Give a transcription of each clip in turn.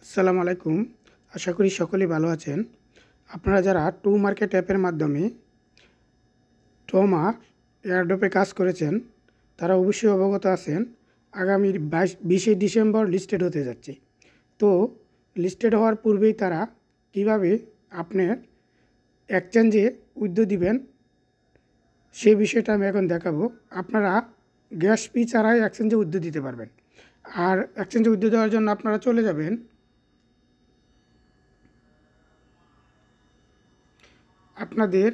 আসসালামু আলাইকুম। আশা করি সকলেই ভালো আছেন। আপনারা যারা টু মার্কেট অ্যাপের মাধ্যমে টোমা এয়ারড্রপে কাজ করেছেন তারা অবশ্যই অবগত আছেন আগামী 20শে ডিসেম্বর লিস্টেড হতে যাচ্ছে। তো লিস্টেড হওয়ার পূর্বেই তারা কিভাবে আপনার এক্সচেঞ্জে উইথড্র দিবেন সেই বিষয়টা আমি এখন দেখাবো। আপনারা গ্যাস ফি ছাড়াই এক্সচেঞ্জে উইথড্র দিতে পারবেন। আর এক্সচেঞ্জে উইথড্র দেওয়ার জন্য আপনারা চলে যাবেন আপনাদের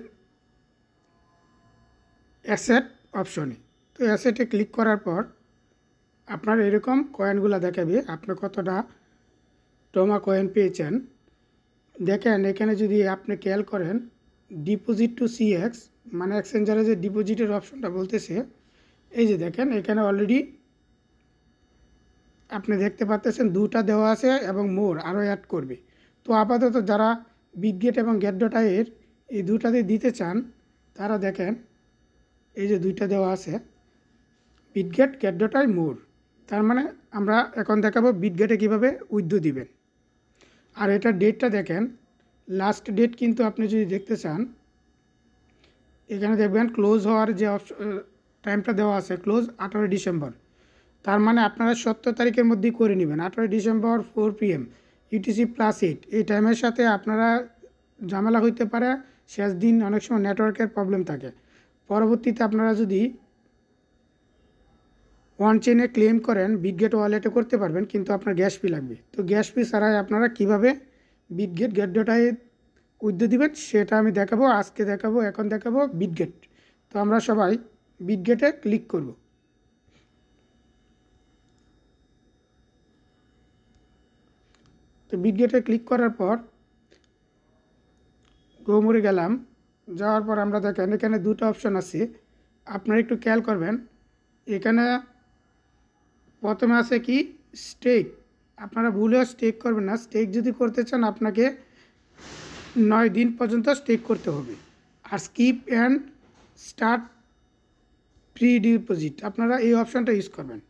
অ্যাসেট অপশনে। তো অ্যাসেটে ক্লিক করার পর আপনার এরকম কয়েনগুলো দেখাবে আপনি কতটা টোমা কয়েন পেয়েছেন। দেখেন এখানে যদি আপনি খেয়াল করেন ডিপোজিট টু সিএক্স মানে এক্সচেঞ্জারে যে ডিপোজিটের অপশনটা বলতেছে, এই যে দেখেন এখানে অলরেডি আপনি দেখতে পাচ্ছেন দুটা দেওয়া আছে এবং মোর আরও অ্যাড করবে। তো আপাতত যারা বিটগেট এবং গেট.আই এই দুটাতে দিতে চান তারা দেখেন এই যে দুইটা দেওয়া আছে বিটগেট গেট.আই মোর। তার মানে আমরা এখন দেখাবো বিটগেটে কীভাবে উইথড্র দিবেন। আর এটার ডেটটা দেখেন, লাস্ট ডেট কিন্তু আপনি যদি দেখতে চান এখানে দেখবেন ক্লোজ হওয়ার যে টাইমটা দেওয়া আছে ক্লোজ 18 ডিসেম্বর। তার মানে আপনারা 17 তারিখের মধ্যেই করে নেবেন। 18 ডিসেম্বর 4 PM UTC+8 এই টাইমের সাথে আপনারা ঝামেলা হইতে পারে, শেষ দিন অনেক সময় নেটওয়ার্কের প্রবলেম থাকে। পরবর্তীতে আপনারা যদি ওয়ান চেনে ক্লেম করেন বিটগেট ওয়ালেটে করতে পারবেন, কিন্তু আপনার গ্যাস ফি লাগবে। তো গ্যাস ফি ছাড়াই আপনারা কীভাবে বিটগেট গেট.আই উইথড্র দিবেন সেটা আমি দেখাবো, আজকে দেখাবো, এখন দেখাবো বিটগেট। তো আমরা সবাই বিটগেটে ক্লিক করব। তো বিটগেটে ক্লিক করার পর গোমরে গেলাম, যাওয়ার পর আমরা দেখেন এখানে দুটো অপশন আছে, আপনারা একটু খেয়াল করবেন। এখানে প্রথমে আছে কি স্টেক, আপনারা ভুলেও স্টেক করবেন না। স্টেক যদি করতে চান আপনাকে 9 দিন পর্যন্ত স্টেক করতে হবে। আর skip and start pre deposit আপনারা এই অপশানটা ইউজ করবেন।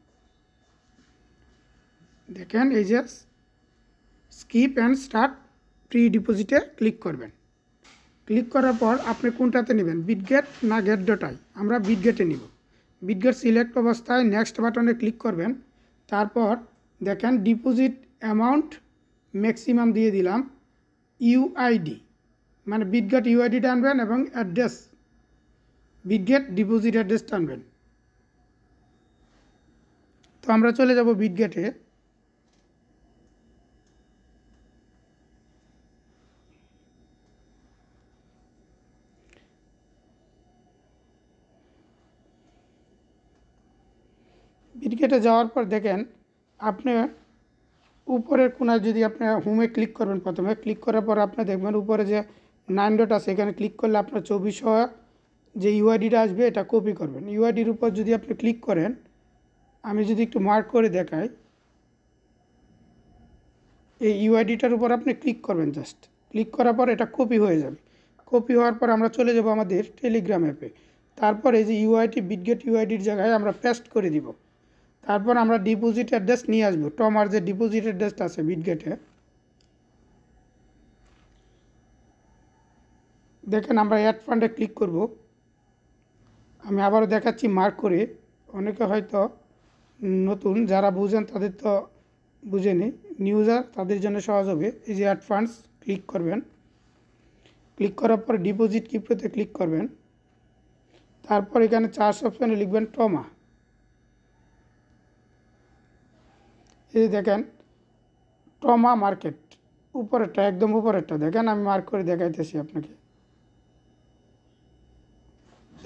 দেখেন এই যে স্কিপ অ্যান্ড স্টার্ট প্রি ডিপোজিটে ক্লিক করবেন। ক্লিক করার পর আপনি কোনটাতে নেবেন, বিটগেট না গেট.আই? আমরা বিটগেটে নিব। বিটগেট সিলেক্ট অবস্থায় নেক্সট বাটনে ক্লিক করবেন। তারপর দেখেন ডিপোজিট অ্যামাউন্ট ম্যাক্সিমাম দিয়ে দিলাম ইউআইডি, মানে বিটগেট ইউআইডিটা আনবেন এবং অ্যাড্রেস বিটগেট ডিপোজিট অ্যাড্রেসটা আনবেন। তো আমরা চলে যাব বিটগেটে। বিটগেটে যাওয়ার পর দেখেন আপনি উপরের কোনায় যদি আপনি হোমে ক্লিক করবেন, প্রথমে ক্লিক করার পর আপনি দেখবেন উপরে যে 9 ডট আছে, এখানে ক্লিক করলে আপনার 2400 যে ইউআইডিটা আসবে এটা কপি করবেন। ইউআইডির উপর যদি আপনি ক্লিক করেন, আমি যদি একটু মার্ক করে দেখাই, এই ইউআইডিটার উপর আপনি ক্লিক করবেন। জাস্ট ক্লিক করার পর এটা কপি হয়ে যাবে। কপি হওয়ার পর আমরা চলে যাব আমাদের টেলিগ্রাম অ্যাপে। তারপর এই যে ইউআইডি বিটগেট ইউআইডির জায়গায় আমরা পেস্ট করে দিব। তারপর আমরা ডিপোজিট অ্যাড্রেস নিয়ে আসবো, টমার যে ডিপোজিট অ্যাড্রেসটা আছে বিটগেটে। দেখেন আমরা অ্যাড ফান্ডে ক্লিক করব। আমি আবারও দেখাচ্ছি মার্ক করে, অনেকে হয়তো নতুন, যারা বুঝেন তাদের তো বুঝেনি, নিউজার তাদের জন্য সহজ হবে। এই যে অ্যাড ফান্ডস ক্লিক করবেন। ক্লিক করার পর ডিপোজিট কিপ্রোতে ক্লিক করবেন। তারপর এখানে চার্জ অপশানে লিখবেন টমা। এই দেখেন টমা মার্কেট উপরেরটা, একদম উপরেরটা দেখেন, আমি মার্ক করে দেখাইতেছি আপনাকে।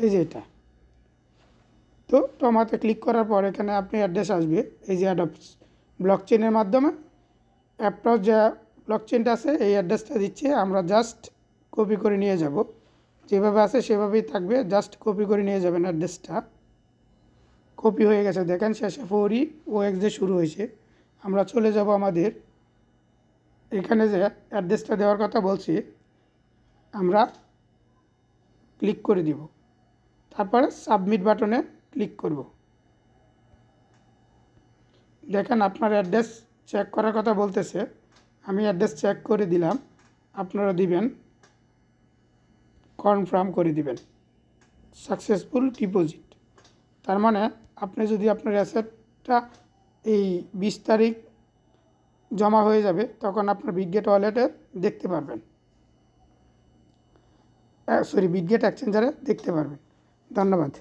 এই যে এটা। তো টমাতে ক্লিক করার পর এখানে আপনি অ্যাড্রেস আসবে, এই যে অ্যাডপ্টস ব্লকচেনের মাধ্যমে অ্যাপটপ যে ব্লকচেনটা আছে এই অ্যাড্রেসটা দিচ্ছে। আমরা জাস্ট কপি করে নিয়ে যাব, যেভাবে আছে সেভাবেই থাকবে, জাস্ট কপি করে নিয়ে যাবেন। অ্যাড্রেসটা কপি হয়ে গেছে দেখেন, শেষে 4EOX যে শুরু হয়েছে। আমরা চলে যাব আমাদের এখানে যে অ্যাড্রেসটা দেওয়ার কথা বলছি, আমরা ক্লিক করে দিব। তারপরে সাবমিট বাটনে ক্লিক করব। দেখেন আপনার অ্যাড্রেস চেক করার কথা বলতেছে, আমি অ্যাড্রেস চেক করে দিলাম, আপনারা দিবেন, কনফার্ম করে দিবেন সাকসেসফুল ডিপোজিট। তার মানে আপনি যদি আপনার অ্যাসেটটা এই 20 তারিখ জমা হয়ে যাবে, তখন আপনার বিটগেট ওয়ালেটে দেখতে পারবেন, বিটগেট এক্সচেঞ্জারে দেখতে পারবেন। ধন্যবাদ।